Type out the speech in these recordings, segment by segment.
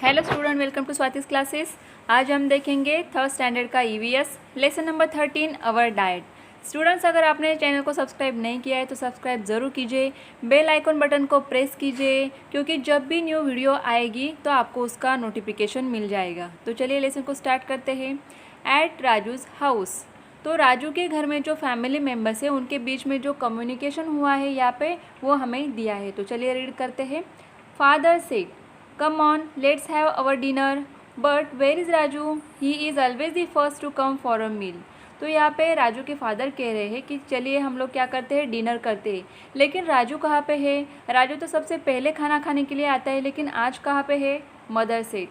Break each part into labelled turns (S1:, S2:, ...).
S1: Hello student, welcome to Swati's classes. आज हम देखेंगे थर्ड स्टैंडर्ड का EVS lesson number 13 our diet. Students, अगर आपने चैनल को सब्सक्राइब नहीं किया है तो सब्सक्राइब ज़रूर कीजिए, बेल आइकन बटन को प्रेस कीजिए, क्योंकि जब भी न्यू वीडियो आएगी तो आपको उसका नोटिफिकेशन मिल जाएगा। तो चलिए लेसन को स्टार्ट करते हैं। एट राजूज़ हाउस, तो राजू के घर में जो फैमिली मेम्बर्स हैं उनके बीच में जो कम्युनिकेशन हुआ है यहाँ पे वो हमें दिया है। तो चलिए रीड करते हैं। Father said, "Come on, let's have our dinner." But where is Raju? He is always the first to come for a meal. तो यहाँ पे राजू के फादर कह रहे हैं कि चलिए हम लोग क्या करते हैं, डिनर करते हैं। लेकिन राजू कहाँ पे है? राजू तो सबसे पहले खाना खाने के लिए आता है, लेकिन आज कहाँ पे है? मदर से,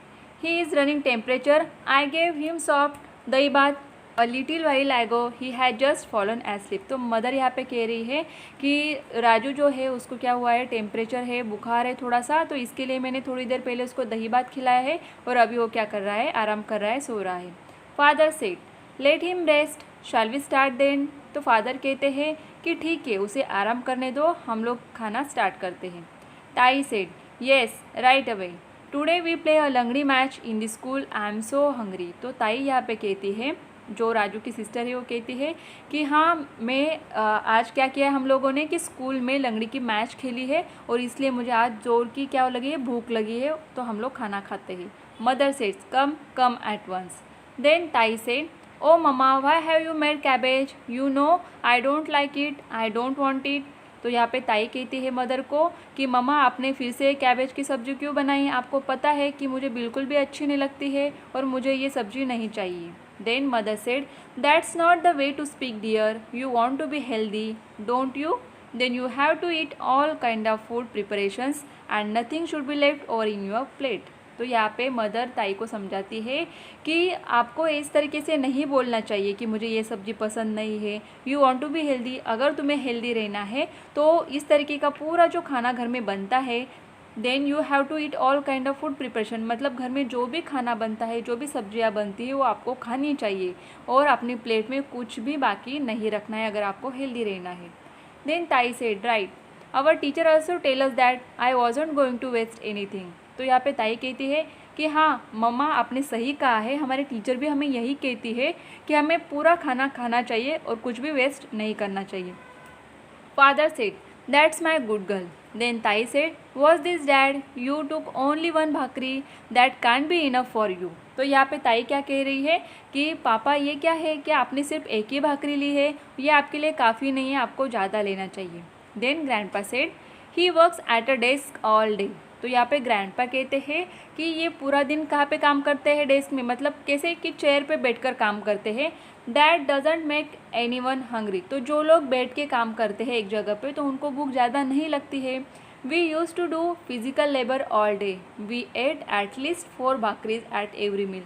S1: "He is running temperature. I gave him soft दही बात. A little while ago he had just fallen asleep." तो मदर यहाँ पे कह रही है कि राजू जो है उसको क्या हुआ है, टेम्परेचर है, बुखार है थोड़ा सा, तो इसके लिए मैंने थोड़ी देर पहले उसको दही भात खिलाया है और अभी वो क्या कर रहा है, आराम कर रहा है, सो रहा है। Father said, "let him rest, shall we start then?" तो फादर कहते हैं कि ठीक है, उसे आराम करने दो, हम लोग खाना स्टार्ट करते हैं। Tai said, "yes, right away. Today we play a langdi match in the school. I am so hungry." तो ताई यहाँ पे कहती है, जो राजू की सिस्टर है वो कहती है कि हाँ, मैं आज क्या किया है हम लोगों ने कि स्कूल में लंगड़ी की मैच खेली है और इसलिए मुझे आज जोर की क्या लगी है, भूख लगी है, तो हम लोग खाना खाते हैं। Mother said, "come come eat once." Then Tai said, "oh mama, why have you made cabbage? You know I don't like it, I don't want it." तो यहाँ पे ताई कहती है मदर को कि ममा, आपने फिर से कैबेज की सब्ज़ी क्यों बनाई? आपको पता है कि मुझे बिल्कुल भी अच्छी नहीं लगती है और मुझे ये सब्ज़ी नहीं चाहिए। Then mother said, "That's not the way to speak, dear. You want to be healthy, don't you? Then you have to eat all kind of food preparations and nothing should be left over in your plate." तो यहाँ पे mother ताई को समझाती है कि आपको इस तरीके से नहीं बोलना चाहिए कि मुझे ये सब्ज़ी पसंद नहीं है। You want to be healthy, अगर तुम्हें हेल्दी रहना है तो इस तरीके का पूरा जो खाना घर में बनता है, then you have to eat all kind of food preparation, मतलब घर में जो भी खाना बनता है, जो भी सब्जियां बनती है वो आपको खानी चाहिए और अपनी प्लेट में कुछ भी बाकी नहीं रखना है अगर आपको हेल्दी रहना है। Then Tai said, "right, our teacher also tell us that I wasn't going to waste anything." तो यहाँ पे ताई कहती है कि हाँ मम्मा, आपने सही कहा है, हमारे टीचर भी हमें यही कहती है कि हमें पूरा खाना खाना चाहिए और कुछ भी वेस्ट नहीं करना चाहिए। Father said, "That's my good girl." Then Tai said, "What's this, Dad? You took only one bhakri. That can't be enough for you." तो यहाँ पे ताई क्या कह रही है कि पापा, ये क्या है कि आपने सिर्फ एक ही भाकरी ली है, ये आपके लिए काफ़ी नहीं है, आपको ज़्यादा लेना चाहिए। Then grandpa said, "He works at a desk all day." तो यहाँ पे ग्रैंडपा कहते हैं कि ये पूरा दिन कहाँ पे काम करते हैं, डेस्क में, मतलब कैसे कि चेयर पे बैठकर काम करते हैं। That doesn't make any one hungry, तो जो लोग बैठ के काम करते हैं एक जगह पे तो उनको भूख ज़्यादा नहीं लगती है। We use to do physical labour all day. We eat at least 4 bhakris at every meal.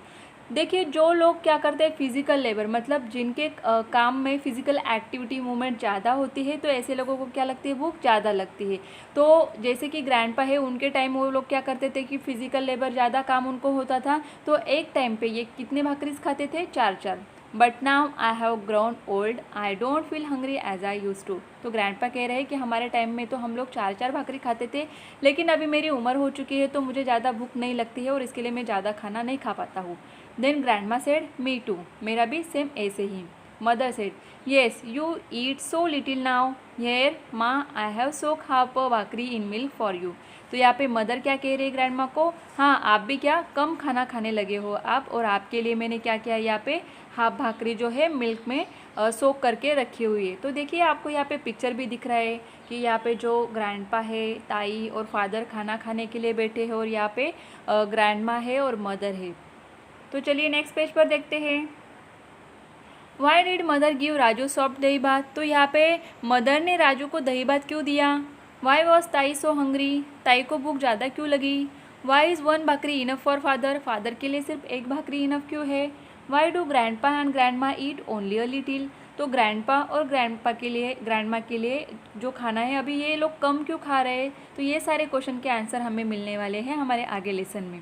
S1: देखिए, जो लोग क्या करते हैं फिजिकल लेबर, मतलब जिनके काम में फिजिकल एक्टिविटी मूवमेंट ज़्यादा होती है, तो ऐसे लोगों को क्या लगती है, भूख ज़्यादा लगती है। तो जैसे कि ग्रैंडपा है, उनके टाइम वो लोग क्या करते थे कि फिजिकल लेबर ज़्यादा काम उनको होता था, तो एक टाइम पे ये कितने भाकरीज खाते थे, 4-4। But now I have grown old, I don't feel hungry as I use to. तो ग्रैंडपा कह रहे हैं कि हमारे टाइम में तो हम लोग 4-4 भाकरी खाते थे, लेकिन अभी मेरी उम्र हो चुकी है तो मुझे ज़्यादा भूख नहीं लगती है और इसके लिए मैं ज़्यादा खाना नहीं खा पाता हूँ। Then grandma said, "me too, मेरा भी सेम ऐसे ही." Mother said, "yes, you eat so little now. Here maa, I have soak half a bhakri in milk for you." तो यहाँ पे मदर क्या कह रही है ग्रैंडमा को, हाँ आप भी क्या कम खाना खाने लगे हो आप, और आपके लिए मैंने क्या किया, यहाँ पे हाफ भाकरी जो है मिल्क में सोक करके रखी हुई है। तो देखिए, आपको यहाँ पे पिक्चर भी दिख रहा है कि यहाँ पे जो ग्रैंडपा है, ताई और फादर खाना खाने के लिए बैठे हैं और यहाँ पे ग्रैंडमा है और मदर है। तो चलिए नेक्स्ट पेज पर देखते हैं। Why did mother give Raju soft दही भात? तो यहाँ पे मदर ने राजू को दही भात क्यों दिया? वाई वॉज ताई सो हंग्री? ताई को भूख ज़्यादा क्यों लगी? Why is one bhakri enough for father? Father के लिए सिर्फ एक भाकरी इनफ क्यों है? Why do grandpa and grandma eat only a little? तो ग्रैंडपा और ग्रैंडमा के लिए जो खाना है अभी ये लोग कम क्यों खा रहे हैं? तो ये सारे क्वेश्चन के आंसर हमें मिलने वाले हैं हमारे आगे लेसन में।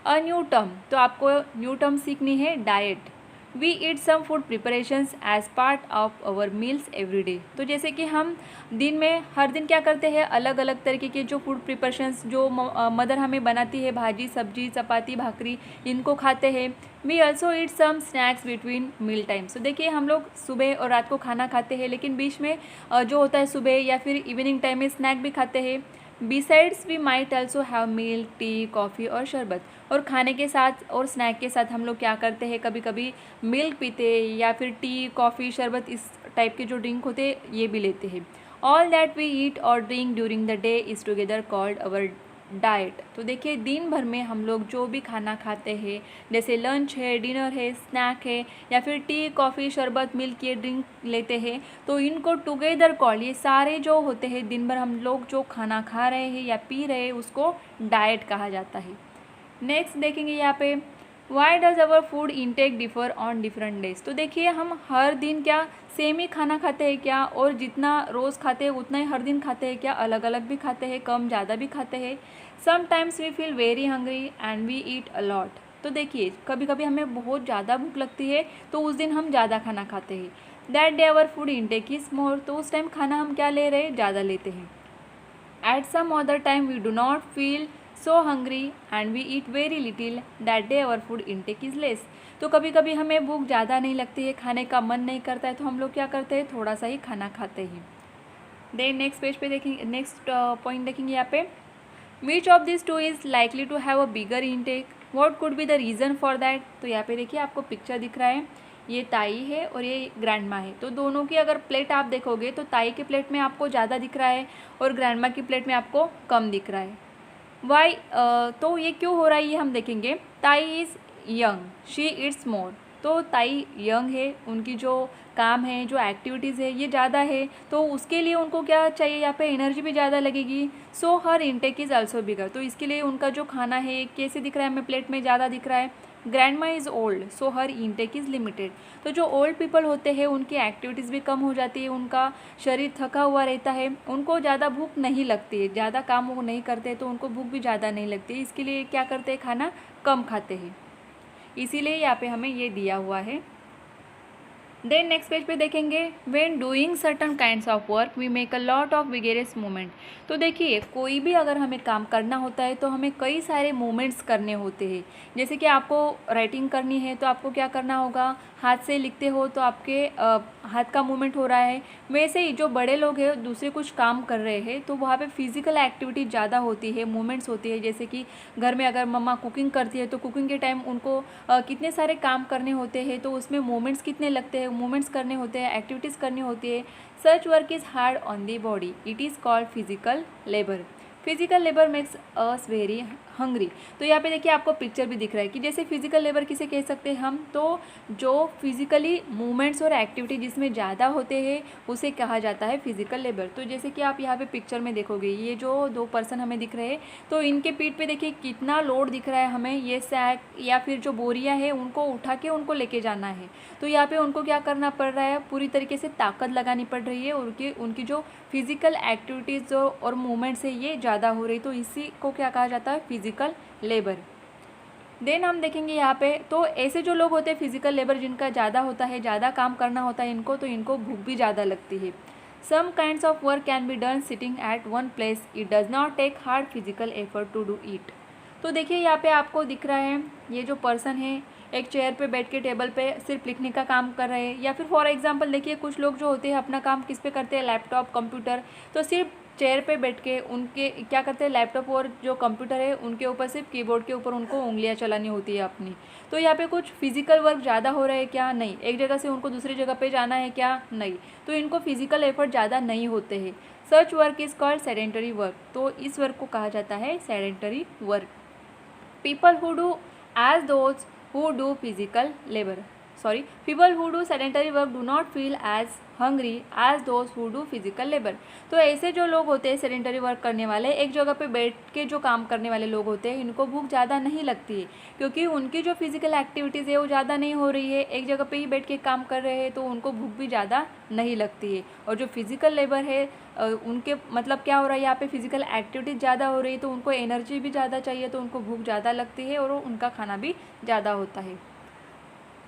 S1: अ न्यू टर्म, तो आपको न्यू टर्म सीखनी है, diet. We eat some food preparations as part of our meals every day. तो जैसे कि हम दिन में हर दिन क्या करते हैं, अलग अलग तरीके के जो फूड प्रिपरेशंस जो मदर हमें बनाती है, भाजी सब्जी चपाती भाकरी, इनको खाते हैं। We also eat some snacks between meal times. तो देखिए हम लोग सुबह और रात को खाना खाते हैं, लेकिन बीच में जो होता है सुबह या फिर इवनिंग टाइम में स्नैक भी खाते हैं। Besides we might also have milk tea coffee और शरबत। और खाने के साथ और स्नैक के साथ हम लोग क्या करते हैं, कभी कभी मिल्क पीते हैं या फिर टी कॉफ़ी शरबत इस टाइप के जो ड्रिंक होते हैं ये भी लेते हैं। ऑल दैट वी ईट और drink during the day is together called our diet. तो देखिए दिन भर में हम लोग जो भी खाना खाते हैं, जैसे लंच है, डिनर है, स्नैक है या फिर टी कॉफ़ी शरबत मिल्क ये ड्रिंक लेते हैं, तो इनको टुगेदर कॉल, ये सारे जो होते हैं दिन भर हम लोग जो खाना खा रहे हैं या पी रहे हैं उसको डाइट कहा जाता है। नेक्स्ट देखेंगे यहाँ पे, why does our food intake differ on different days. तो देखिए हम हर दिन क्या सेम ही खाना खाते हैं क्या, और जितना रोज़ खाते हैं उतना ही हर दिन खाते हैं क्या, अलग अलग भी खाते हैं, कम ज़्यादा भी खाते हैं। Sometimes we feel very hungry and we eat a lot. तो देखिए कभी कभी हमें बहुत ज़्यादा भूख लगती है तो उस दिन हम ज़्यादा खाना खाते हैं। That day our food intake is more. तो उस टाइम खाना हम क्या ले रहे हैं, ज़्यादा लेते हैं। At some other time we do not feel so hungry and we eat very little. That day our food intake is less. तो कभी कभी हमें भूख ज़्यादा नहीं लगती है, खाने का मन नहीं करता है, तो हम लोग क्या करते हैं, थोड़ा सा ही खाना खाते हैं। देन नेक्स्ट पेज पे देखेंगे, नेक्स्ट पॉइंट देखेंगे यहाँ पे, which of this two is likely to have a bigger intake, what could be the reason for that. तो यहाँ पे देखिए आपको पिक्चर दिख रहा है, ये ताई है और ये ग्रैंडमा है। तो दोनों की अगर प्लेट आप देखोगे तो ताई के प्लेट में आपको ज़्यादा दिख रहा है और ग्रैंडमा की प्लेट में आपको कम दिख रहा है। वाई तो ये क्यों हो रहा है ये हम देखेंगे। ताई is young, she it's more. तो ताई यंग है, उनकी जो काम है जो एक्टिविटीज़ है ये ज़्यादा है, तो उसके लिए उनको क्या चाहिए, यहाँ पे एनर्जी भी ज़्यादा लगेगी। सो हर इनटेक इज़ आल्सो बिगर। तो इसके लिए उनका जो खाना है कैसे दिख रहा है, हमें प्लेट में ज़्यादा दिख रहा है। Grandma is old so her intake is limited. तो जो ओल्ड पीपल होते हैं उनकी एक्टिविटीज़ भी कम हो जाती है, उनका शरीर थका हुआ रहता है, उनको ज़्यादा भूख नहीं लगती है, ज़्यादा काम वो नहीं करते तो उनको भूख भी ज़्यादा नहीं लगती है, इसके लिए क्या करते हैं, खाना कम खाते हैं। इसीलिए यहाँ पे हमें ये दिया हुआ है। देन नेक्स्ट पेज पे देखेंगे, when doing certain kinds of work we make a lot of vigorous movement. तो देखिए कोई भी अगर हमें काम करना होता है तो हमें कई सारे मूवमेंट्स करने होते हैं। जैसे कि आपको राइटिंग करनी है तो आपको क्या करना होगा, हाथ से लिखते हो तो आपके हाथ का मूवमेंट हो रहा है। वैसे ही जो बड़े लोग हैं दूसरे कुछ काम कर रहे हैं तो वहाँ पे फिजिकल एक्टिविटी ज़्यादा होती है, मूवमेंट्स होती है। जैसे कि घर में अगर मम्मा कुकिंग करती है तो कुकिंग के टाइम उनको कितने सारे काम करने होते हैं, तो उसमें मूवमेंट्स कितने लगते हैं, मूवमेंट्स करने होते हैं, एक्टिविटीज़ करनी होती है। सच work is hard on the body, it is called physical labour. Physical labour makes us very hungry. तो यहाँ पे देखिए आपको पिक्चर भी दिख रहा है कि जैसे फिजिकल लेबर किसे कह सकते हैं हम, तो जो फिजिकली मूवमेंट्स और एक्टिविटी जिसमें ज़्यादा होते हैं उसे कहा जाता है फिजिकल लेबर। तो जैसे कि आप यहाँ पे पिक्चर में देखोगे ये जो दो पर्सन हमें दिख रहे हैं तो इनके पीठ पे देखिए कितना लोड दिख रहा है हमें, ये सैक या फिर जो बोरियाँ है उनको उठा के उनको लेके जाना है। तो यहाँ पे उनको क्या करना पड़ रहा है, पूरी तरीके से ताकत लगानी पड़ रही है, उनकी जो फिजिकल एक्टिविटीज़ जो और मूवमेंट्स है ये ज़्यादा हो रही, तो इसी को क्या कहा जाता है, फिजिकल लेबर। देन हम देखेंगे यहाँ पे, तो ऐसे जो लोग होते हैं फिजिकल लेबर जिनका ज़्यादा होता है, ज़्यादा काम करना होता है इनको, तो इनको भूख भी ज़्यादा लगती है। Some kinds of work can be done sitting at one place, it does not take hard physical effort to do it. तो देखिए यहाँ पे आपको दिख रहा है ये जो पर्सन है एक चेयर पे बैठ के टेबल पे सिर्फ लिखने का काम कर रहे हैं, या फिर फॉर एग्जांपल देखिए कुछ लोग जो होते हैं अपना काम किस पे करते हैं, लैपटॉप कंप्यूटर, तो सिर्फ चेयर पे बैठ के उनके क्या करते हैं, लैपटॉप और जो कंप्यूटर है उनके ऊपर सिर्फ कीबोर्ड के ऊपर उनको उंगलियां चलानी होती है अपनी। तो यहाँ पे कुछ फिजिकल वर्क ज़्यादा हो रहा है क्या, नहीं। एक जगह से उनको दूसरी जगह पे जाना है क्या, नहीं। तो इनको फिजिकल एफर्ट ज़्यादा नहीं होते हैं। Such work is called sedentary work. तो इस वर्क को कहा जाता है sedentary work. People who do as those who do physical labor, people who do sedentary work do not feel as hungry as those who do physical labor। तो ऐसे जो लोग होते हैं सेडेंटरी वर्क करने वाले, एक जगह पे बैठ के जो काम करने वाले लोग होते हैं, इनको भूख ज़्यादा नहीं लगती है क्योंकि उनकी जो फिजिकल एक्टिविटीज़ है वो ज़्यादा नहीं हो रही है, एक जगह पे ही बैठ के काम कर रहे हैं, तो उनको भूख भी ज़्यादा नहीं लगती है। और जो फिजिकल लेबर है उनके मतलब क्या हो रहा है, यहाँ पे फिजिकल एक्टिविटीज़ ज़्यादा हो रही है तो उनको एनर्जी भी ज़्यादा चाहिए, तो उनको भूख ज़्यादा लगती है और उनका खाना भी ज़्यादा होता है।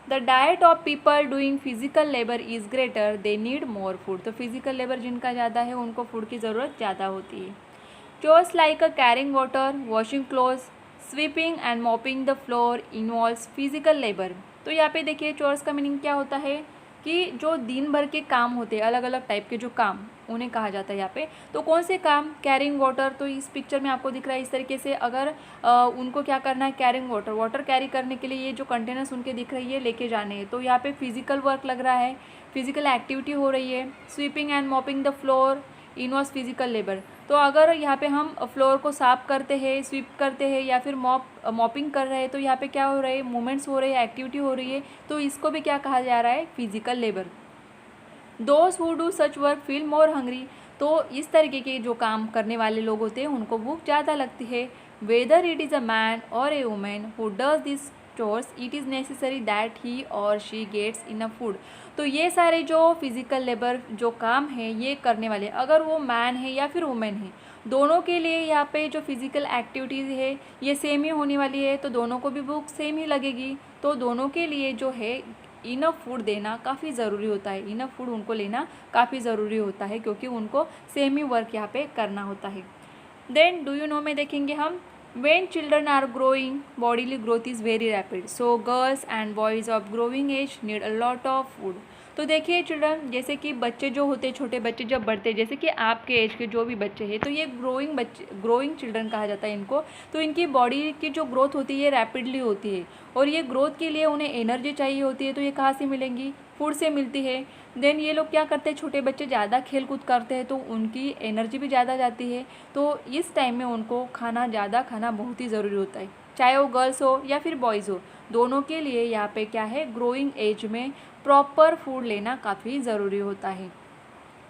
S1: The diet of people doing physical labour is greater, they need more food. तो फिजिकल लेबर जिनका ज़्यादा है उनको फूड की ज़रूरत ज़्यादा होती है। Chores like carrying water, washing clothes, sweeping and mopping the floor involves physical labour. तो यहाँ पे देखिए चोर्स का मीनिंग क्या होता है कि जो दिन भर के काम होते हैं, अलग अलग टाइप के जो काम, उन्हें कहा जाता है यहाँ पे। तो कौन से काम? कैरिंग वाटर, तो इस पिक्चर में आपको दिख रहा है इस तरीके से, अगर उनको क्या करना है, कैरिंग वाटर, वाटर कैरी करने के लिए ये जो कंटेनर्स उनके दिख रही है लेके जाने हैं, तो यहाँ पे फिजिकल वर्क लग रहा है, फिजिकल एक्टिविटी हो रही है। Sweeping and mopping the floor involves physical labour. तो अगर यहाँ पे हम फ्लोर को साफ करते हैं, स्वीप करते हैं या फिर मॉपिंग कर रहे हैं, तो यहाँ पे क्या हो रहा है, मूवमेंट्स हो रहे हैं, एक्टिविटी हो रही है, तो इसको भी क्या कहा जा रहा है, physical labour. Those who do such work feel more hungry. तो इस तरीके के जो काम करने वाले लोग होते हैं उनको भूख ज़्यादा लगती है। Whether it is a man और a woman who does this chores, it is necessary that he और शी गेट्स इनफ फूड। तो ये सारे जो फिजिकल लेबर जो काम है ये करने वाले, अगर वो मैन है या फिर वुमेन है, दोनों के लिए यहाँ पे जो फिजिकल एक्टिविटीज़ है ये सेम ही होने वाली है, तो दोनों को भी भूख सेम ही लगेगी। तो दोनों के लिए जो है इनफ फूड देना काफ़ी ज़रूरी होता है, इनफ फूड उनको लेना काफ़ी ज़रूरी होता है, क्योंकि उनको सेम ही वर्क यहाँ पे करना होता है। देन डू यू नो में देखेंगे हम, when children are growing bodily growth is very rapid, so girls and boys of growing age need a lot of food। तो देखिए चिल्ड्रन, जैसे कि बच्चे जो होते हैं, छोटे बच्चे जब बढ़ते हैं, जैसे कि आपके एज के जो भी बच्चे हैं, तो ये ग्रोइंग चिल्ड्रन कहा जाता है इनको। तो इनकी बॉडी की जो ग्रोथ होती है ये रैपिडली होती है, और ये ग्रोथ के लिए उन्हें एनर्जी चाहिए होती है। तो ये कहाँ से मिलेंगी? फूड से मिलती है। देन ये लोग क्या करते हैं, छोटे बच्चे ज़्यादा खेल कूद करते हैं तो उनकी एनर्जी भी ज़्यादा जाती है, तो इस टाइम में उनको ज़्यादा खाना बहुत ही ज़रूरी होता है, चाहे वो गर्ल्स हो या फिर बॉयज़ हो, दोनों के लिए यहाँ पे क्या है, ग्रोइंग एज में प्रॉपर फूड लेना काफ़ी ज़रूरी होता है।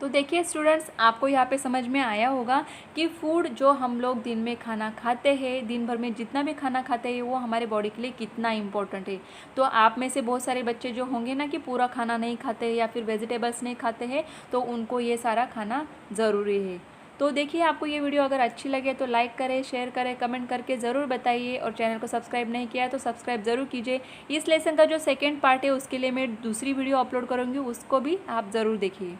S1: तो देखिए स्टूडेंट्स, आपको यहाँ पे समझ में आया होगा कि फूड जो हम लोग दिन में खाना खाते हैं, दिन भर में जितना भी खाना खाते हैं वो हमारे बॉडी के लिए कितना इम्पोर्टेंट है। तो आप में से बहुत सारे बच्चे जो होंगे ना कि पूरा खाना नहीं खाते हैं या फिर वेजिटेबल्स नहीं खाते हैं, तो उनको ये सारा खाना ज़रूरी है। तो देखिए, आपको ये वीडियो अगर अच्छी लगे तो लाइक करें, शेयर करें, कमेंट करके ज़रूर बताइए, और चैनल को सब्सक्राइब नहीं किया है तो सब्सक्राइब ज़रूर कीजिए। इस लेसन का जो सेकेंड पार्ट है उसके लिए मैं दूसरी वीडियो अपलोड करूँगी, उसको भी आप ज़रूर देखिए।